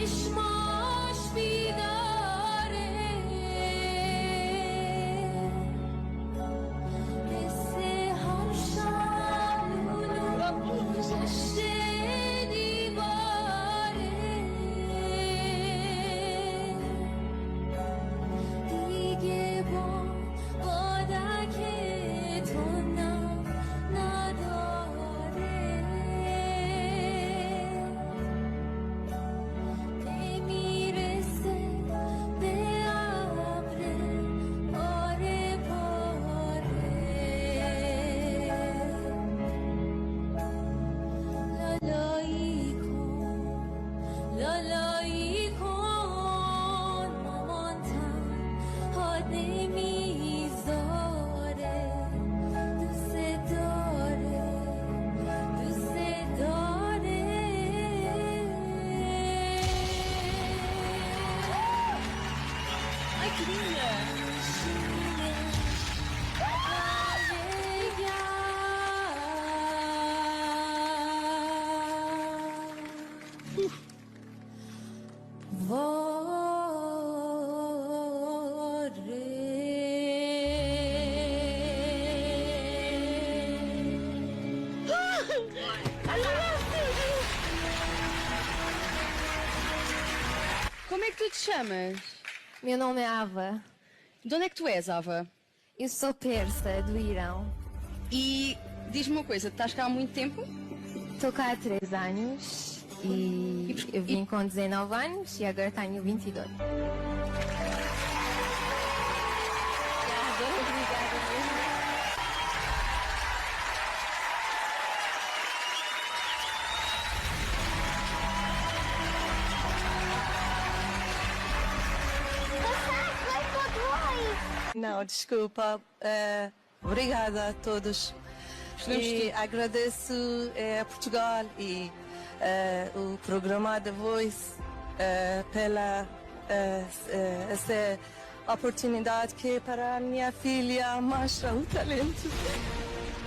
چشماش بیداره حس هر شب لولو پشت دیواره دیگه بادک تو نداره نمیرسه به ابر پاره پاره لالایی کن مامان تنها نمیذاره دوست داره Ai, que linda! Como é que tu te chamas? Meu nome é Ava. De onde é que tu és, Ava? Eu sou persa, do Irão. E diz-me uma coisa, estás cá há muito tempo? Estou cá há 3 anos e eu vim com 19 anos e agora tenho 22. Obrigada mesmo. Não, desculpa. Obrigada a todos. E agradeço a Portugal e o programa The Voice pela essa oportunidade que para a minha filha mostra o talento.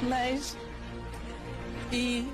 Mas e